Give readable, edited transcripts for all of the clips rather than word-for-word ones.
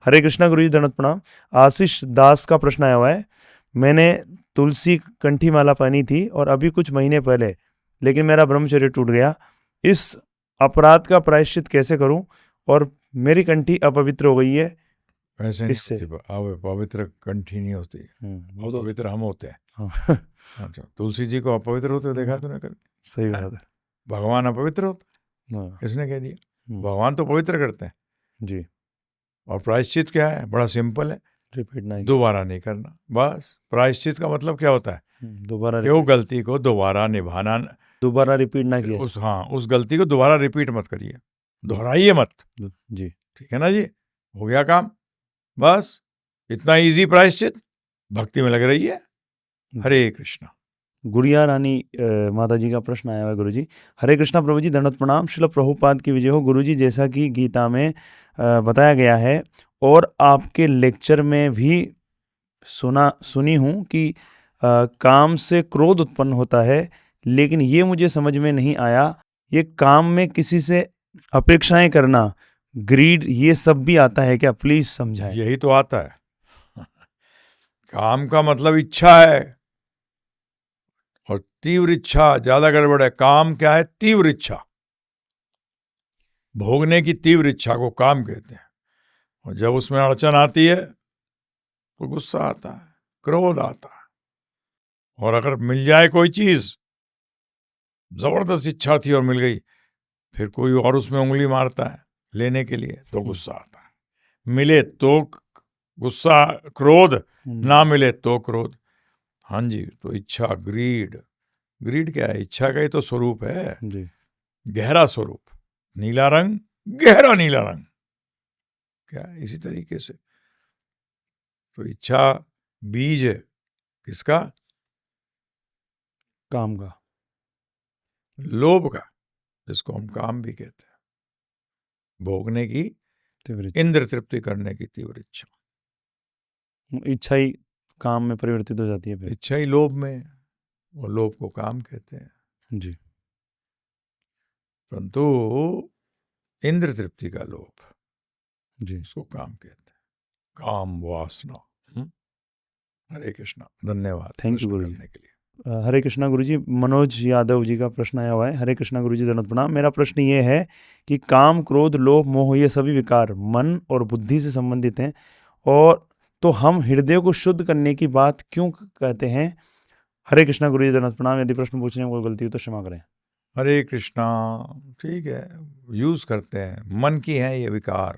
हरे कृष्णा गुरु जी, दंडवत प्रणाम। आशीष दास का प्रश्न आया हुआ है। मैंने तुलसी कंठी माला पहनी थी और अभी कुछ महीने पहले, लेकिन मेरा ब्रह्मचर्य टूट गया। इस अपराध का प्रायश्चित कैसे करूं? और मेरी कंठी अपवित्र हो गई है। वैसे इससे नहीं, पवित्र कंठी नहीं होती, वो तो पवित्र हम होते हैं। हाँ। अच्छा, तुलसी जी को अपवित्र होते देखा तूने कभी? सही बात है। भगवान अपवित्र होता? हाँ। किसने कह दिया? भगवान तो पवित्र करते हैं। जी। और प्रायश्चित क्या है? बड़ा सिंपल है, रिपीट नहीं, दोबारा नहीं करना। बस प्रायश्चित का मतलब क्या होता है? दोबारा कि वो गलती को दोबारा निभाना, दोबारा रिपीट ना किया। उस गलती को दोबारा रिपीट मत करिए, दोहराइए मत। जी, ठीक है ना जी? हो गया काम, बस इतना इजी प्रायश्चित। भक्ति में लग रही है। हरे कृष्णा। गुड़िया रानी माता जी का प्रश्न आया हुआ है। गुरु जी, हरे कृष्णा प्रभु जी, दंडवत प्रणाम। श्रील प्रभुपाद की विजय हो। गुरु जी, जैसा कि गीता में बताया गया है और आपके लेक्चर में भी सुनी हूँ कि काम से क्रोध उत्पन्न होता है, लेकिन ये मुझे समझ में नहीं आया, ये काम में किसी से अपेक्षाएं करना, ग्रीड, ये सब भी आता है क्या? प्लीज समझाएं। यही तो आता है। काम का मतलब इच्छा है, और तीव्र इच्छा ज्यादा गड़बड़ है। काम क्या है? तीव्र इच्छा, भोगने की तीव्र इच्छा को काम कहते हैं। और जब उसमें अड़चन आती है तो गुस्सा आता है, क्रोध आता है। और अगर मिल जाए कोई चीज, जबरदस्त इच्छा थी और मिल गई, फिर कोई और उसमें उंगली मारता है लेने के लिए, तो गुस्सा आता है। मिले तो गुस्सा, क्रोध, ना मिले तो क्रोध। हाँ जी, तो इच्छा, ग्रीड क्या है? इच्छा का ही तो स्वरूप है जी। गहरा स्वरूप। नीला रंग, गहरा नीला रंग, क्या इसी तरीके से। तो इच्छा बीज है किसका? काम का, लोभ का, जिसको हम काम भी कहते हैं। भोगने की, इंद्र तृप्ति करने की तीव्र इच्छा। इच्छा ही काम में परिवर्तित हो जाती है फिर। इच्छा ही लोभ में, और लोभ को काम कहते हैं जी। परंतु इंद्र तृप्ति का लोभ, जी, इसको काम कहते हैं, काम वासना। हरे कृष्णा। धन्यवाद थैंक यू प्रश्न गुरु जी। करने के लिए। हरे कृष्णा गुरु जी, मनोज यादव जी का प्रश्न आया हुआ है। हरे कृष्णा गुरु जी, दंडवत प्रणाम। मेरा प्रश्न ये है कि काम, क्रोध, लोभ, मोह, ये सभी विकार मन और बुद्धि से संबंधित हैं, और तो हम हृदय को शुद्ध करने की बात क्यों कहते हैं? हरे कृष्णा गुरु जी, दंडवत प्रणाम। यदि प्रश्न पूछने में कोई गलती हो तो क्षमा करें। हरे कृष्णा। ठीक है, यूज करते हैं, मन की है ये विकार।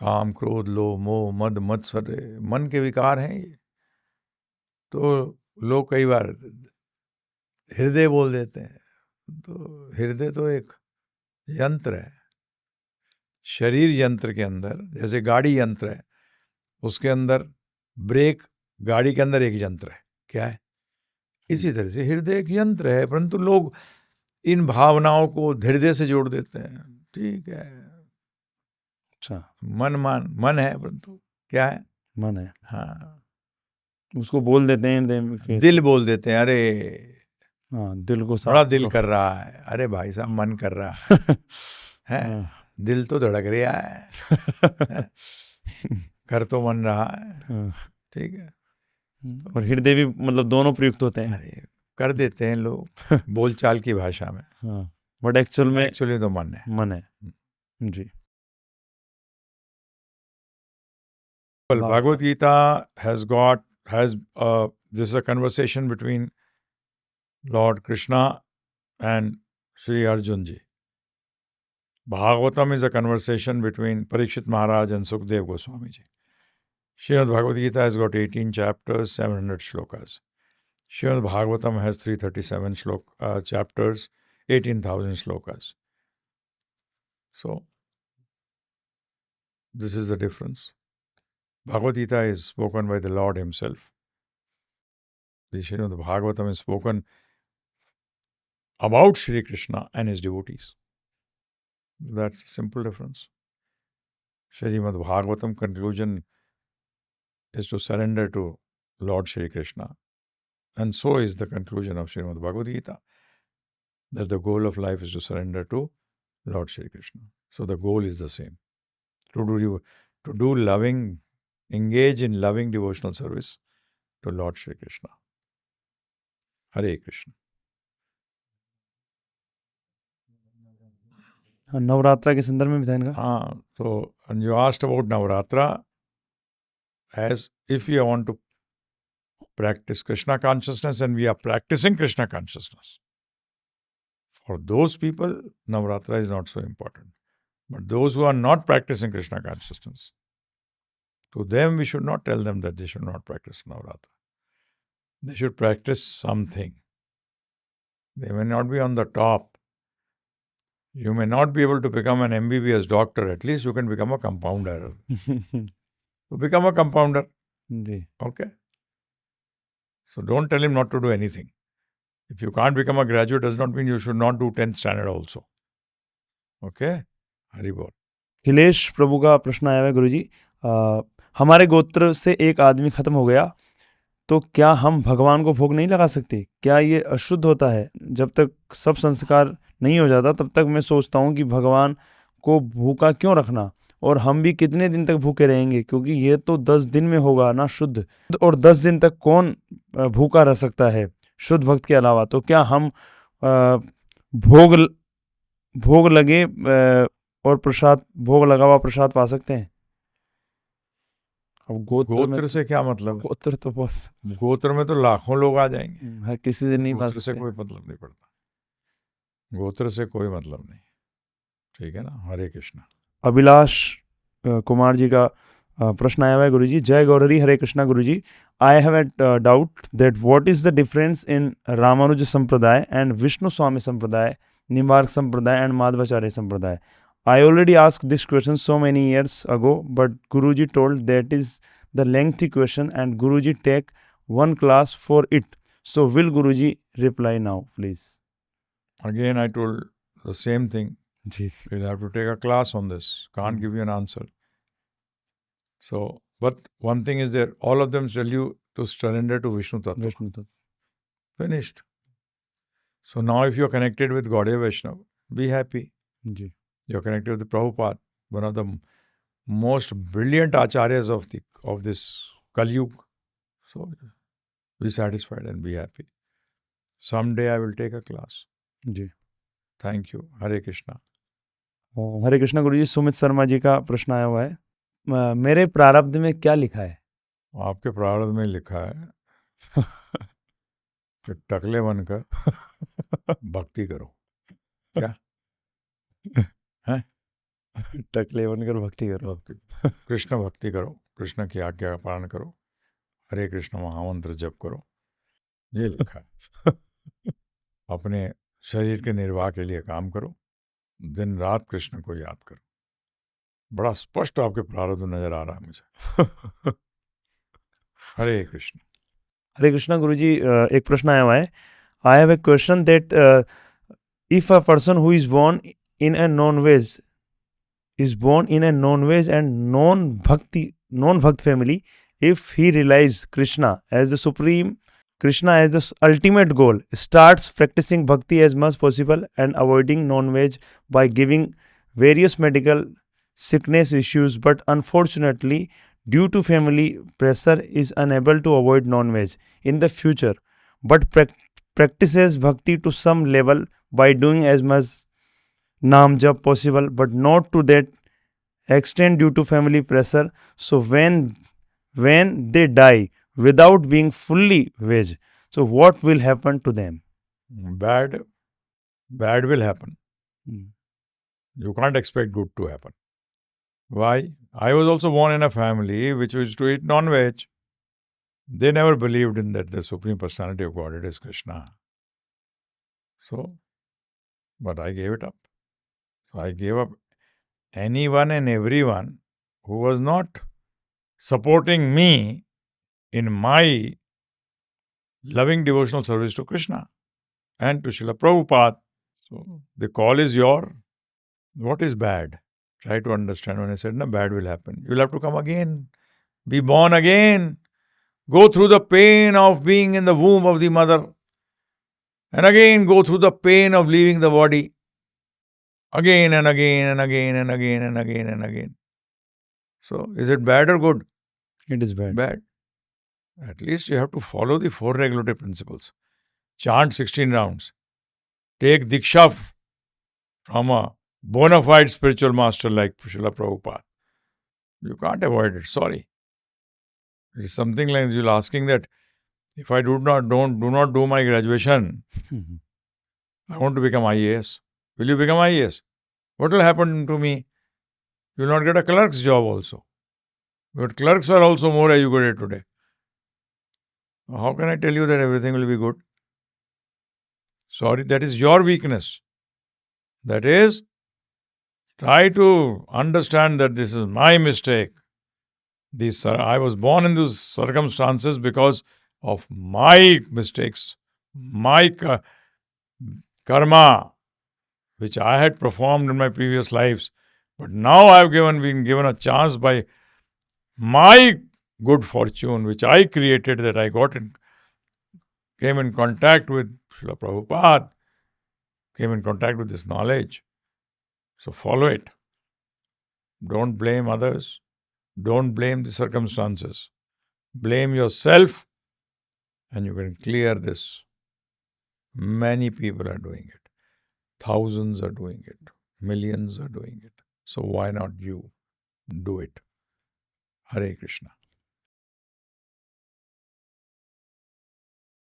काम, क्रोध, लोभ, मोह, मद मत्सर, मन के विकार हैं ये। तो लोग कई बार हृदय बोल देते हैं, तो हृदय तो एक यंत्र है। शरीर यंत्र के अंदर, जैसे गाड़ी यंत्र है, उसके अंदर ब्रेक, गाड़ी के अंदर एक यंत्र है, क्या है? इसी तरह से हृदय एक यंत्र है, परंतु लोग इन भावनाओं को हृदय से जोड़ देते हैं। ठीक है, अच्छा, मन है, परंतु क्या है? मन है। हाँ, उसको बोल देते हैं दिल बोल देते हैं। अरे हाँ, दिल को बड़ा साफ दिल करो। कर रहा है। अरे भाई साहब, मन कर रहा है, दिल तो धड़क रहा है, कर तो मन रहा है। ठीक है, और हृदय भी, मतलब दोनों प्रयुक्त होते हैं। अरे कर देते हैं लोग बोलचाल की भाषा में, हाँ, बट एक्चुअली तो मन है। मन है। जी। Well, Bhagavad Gita has this is a conversation between Lord Krishna and Sri Arjun ji. Bhagavatam is a conversation between Parikshit Maharaj and Sukdev Goswami ji. Srimad Bhagavad Gita has got 18 chapters, 700 shlokas. Srimad Bhagavatam has 337 chapters, 18,000 shlokas. So, this is the difference. Bhagavad Gita is spoken by the Lord himself. The Srimad Bhagavatam is spoken about Shri Krishna and his devotees. That's a simple difference. Srimad Bhagavatam conclusion is to surrender to Lord Shri Krishna. And so is the conclusion of Srimad Bhagavad Gita, that the goal of life is to surrender to Lord Shri Krishna. So the goal is the same. To to do loving, engage in loving devotional service to Lord Shri Krishna. Hare Krishna. Navratra के संदर्भ में बताएंगे. हाँ, so and you asked about Navratra, as if you want to practice Krishna consciousness, and we are practicing Krishna consciousness. For those people, Navratra is not so important. But those who are not practicing Krishna consciousness, to them we should not tell them that they should not practice Navratra. They should practice something. They may not be on the top. You may not be able to become an MBBS doctor. At least you can become a compounder. To become a compounder. Okay? So don't tell him not to do anything. If you can't become a graduate, does not mean you should not do 10th standard also. Okay? Hari Bol. Akhilesh प्रभु का प्रश्न आया है गुरुजी. हमारे गोत्र से एक आदमी खत्म हो गया तो क्या हम भगवान को भोग नहीं लगा सकते? क्या ये अशुद्ध होता है? जब तक सब संस्कार नहीं हो जाता तब तक मैं सोचता हूँ कि भगवान को भूखा क्यों रखना, और हम भी कितने दिन तक भूखे रहेंगे, क्योंकि ये तो 10 दिन में होगा ना शुद्ध, और 10 दिन तक कौन भूखा रह सकता है शुद्ध भक्त के अलावा? तो क्या हम भोग लगे और प्रसाद, भोग लगा हुआ प्रसाद पा सकते हैं? अब गोत्र से क्या मतलब? गोत्र तो बहुत, गोत्र में तो लाखों लोग आ जाएंगे. हर किसी दिन नहीं पा गोत्र से कोई मतलब नहीं पड़ता. गोत्र से कोई मतलब नहीं. ठीक है ना? हरे कृष्णा. अभिलाष कुमार जी का प्रश्न आया हुआ है गुरुजी. जय Gaurhari, Hare Krishna Guruji. I have a doubt that what is the difference in Ramanuja Sampradaya and Vishnu स्वामी संप्रदाय, निम्बार्क संप्रदाय एंड माधवाचार्य संप्रदाय. I already asked this question so many years ago, but Guruji told that is the lengthy question and Guruji take one class for it. So will Guruji reply now, please? Again, I told the same thing. Ji. We'll have to take a class on this. Can't give you an answer. So, but one thing is there, all of them tell you to surrender to Vishnu Tattva. Vishnu Tattva. Finished. So now if you're connected with Gaudiya Vaishnava, be happy. Ji. You're connected with the Prabhupada, one of the most brilliant acharyas of this Kali Yuga. So be satisfied and be happy. Someday I will take a class. Ji. Thank you. Hare Krishna. हरे कृष्णा गुरुजी. सुमित शर्मा जी का प्रश्न आया हुआ है. मेरे प्रारब्ध में क्या लिखा है? आपके प्रारब्ध में लिखा है कि टकले बनकर भक्ति करो. क्या है? टकले बनकर भक्ति करो. कृष्ण भक्ति करो, कृष्ण की आज्ञा का पालन करो, हरे कृष्ण महामंत्र जप करो. ये लिखा है. अपने शरीर के निर्वाह के लिए काम करो, दिन रात कृष्ण को याद करो. बड़ा स्पष्ट आपके प्रारब्ध नजर आ रहा है मुझे. हरे कृष्ण. हरे कृष्णा गुरुजी. एक प्रश्न आया हुआ है. आई have A question that if a person who is born in a non-veg and non-bhakt family, if he realizes Krishna as the supreme, Krishna as the ultimate goal, starts practicing bhakti as much possible and avoiding non-veg by giving various medical sickness issues, but unfortunately due to family pressure is unable to avoid non-veg in the future, but practices bhakti to some level by doing as much नाम जप possible, but not to that extent due to family pressure. So when they die without being fully veg, so what will happen to them? Bad will happen. You can't expect good to happen. Why? I was also born in a family which used to eat non-veg. They never believed in that the Supreme Personality of Godhead is Krishna. So, but I gave it up. So I gave up anyone and everyone who was not supporting me in my loving devotional service to Krishna and to Srila Prabhupada. So the call is your. What is bad? Try to understand. When I said, no, bad will happen. You'll have to come again. Be born again. Go through the pain of being in the womb of the mother. And again go through the pain of leaving the body. Again and again and again and again and again and again. So, is it bad or good? It is bad. Bad. At least you have to follow the 4 regulative principles. Chant 16 rounds. Take Diksha from a bona fide spiritual master like Srila Prabhupada. You can't avoid it. Sorry. It's something like you're asking that if I do not do my graduation, I want to become IAS. Will you become IAS? What will happen to me? You will not get a clerk's job also. But clerks are also more educated today. How can I tell you that everything will be good? Sorry, that is your weakness. That is, try to understand that this is my mistake. I was born in these circumstances because of my mistakes, my karma, which I had performed in my previous lives. But now I have been given a chance by my good fortune, which I created, that I came in contact with Srila Prabhupada, came in contact with this knowledge. So follow it. Don't blame others. Don't blame the circumstances. Blame yourself and you can clear this. Many people are doing it. Thousands are doing it. Millions are doing it. So why not you? Do it. Hare Krishna.